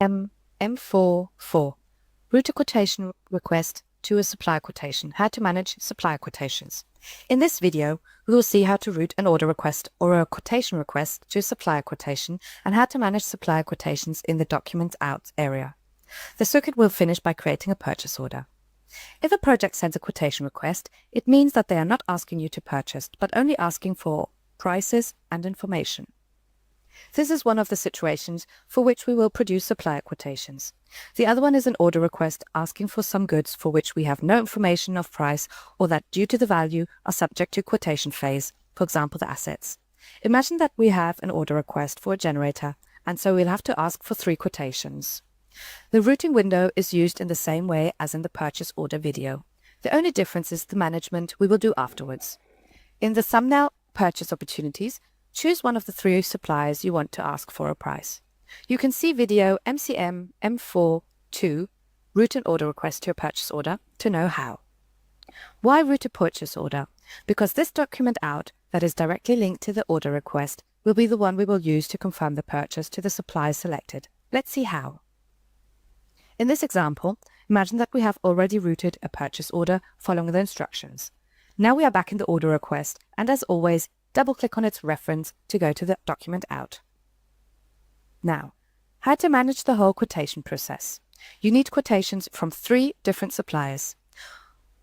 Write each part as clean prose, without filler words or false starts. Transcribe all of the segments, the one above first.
M44. Route a quotation request to a supplier quotation. How to manage supplier quotations. In this video, we will see how to route an order request or a quotation request to a supplier quotation and how to manage supplier quotations in the Document Out area. The circuit will finish by creating a purchase order. If a project sends a quotation request, it means that they are not asking you to purchase, but only asking for prices and information. This is one of the situations for which we will produce supplier quotations. The other one is an order request asking for some goods for which we have no information of price or that due to the value are subject to quotation phase, for example the assets. Imagine that we have an order request for a generator and so we'll have to ask for 3 quotations. The routing window is used in the same way as in the purchase order video. The only difference is the management we will do afterwards. In the thumbnail purchase opportunities, choose one of the 3 suppliers you want to ask for a price. You can see video MCM M42 route an order request to a purchase order to know how. Why route a purchase order? Because this document out that is directly linked to the order request will be the one we will use to confirm the purchase to the supplier selected. Let's see how. In this example, imagine that we have already routed a purchase order following the instructions. Now we are back in the order request and as always, double-click on its reference to go to the document out. Now, how to manage the whole quotation process. You need quotations from 3 different suppliers.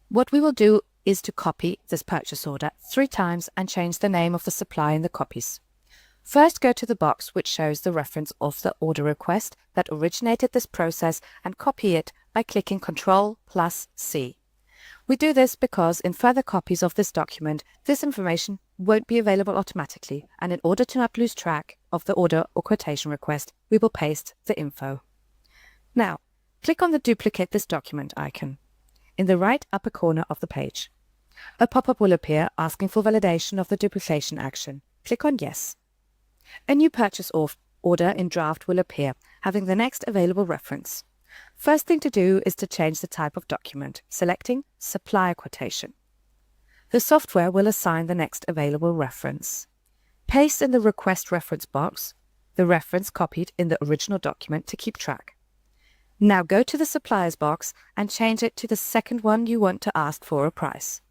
What we will do is to copy this purchase order 3 times and change the name of the supplier in the copies. First, go to the box which shows the reference of the order request that originated this process and copy it by clicking Ctrl+C. We do this because in further copies of this document, this information won't be available automatically, and in order to not lose track of the order or quotation request, we will paste the info. Now, click on the Duplicate this document icon in the right upper corner of the page. A pop-up will appear asking for validation of the duplication action. Click on Yes. A new purchase order in draft will appear, having the next available reference. First thing to do is to change the type of document, selecting Supplier Quotation. The software will assign the next available reference. Paste in the Request Reference box the reference copied in the original document to keep track. Now go to the Suppliers box and change it to the second one you want to ask for a price.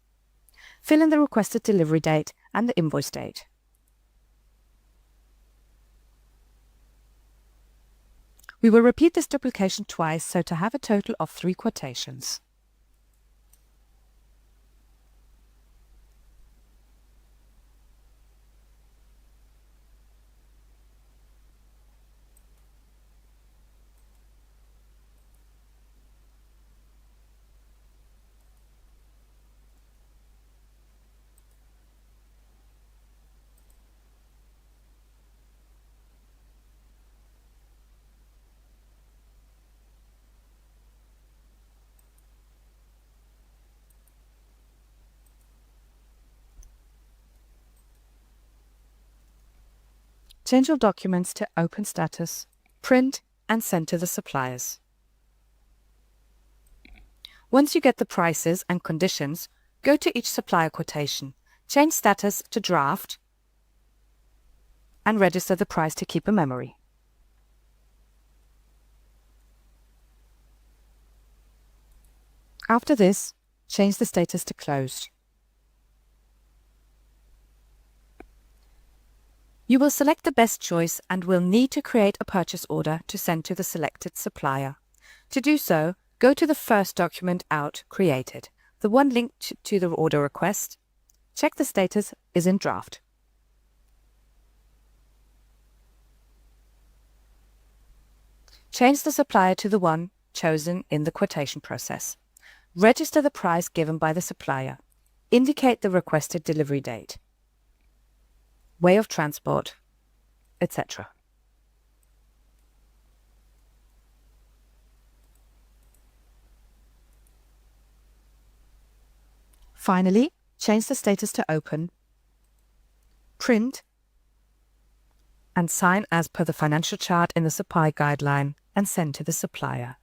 Fill in the requested delivery date and the invoice date. We will repeat this duplication twice, so to have a total of 3 quotations. Change your documents to Open Status, print and send to the suppliers. Once you get the prices and conditions, go to each supplier quotation, change status to Draft and register the price to keep a memory. After this, change the status to Closed. You will select the best choice and will need to create a purchase order to send to the selected supplier. To do so, go to the first document out created, the one linked to the order request. Check the status is in draft. Change the supplier to the one chosen in the quotation process. Register the price given by the supplier. Indicate the requested delivery date, way of transport, etc. Finally, change the status to Open, print, and sign as per the financial chart in the supply guideline and send to the supplier.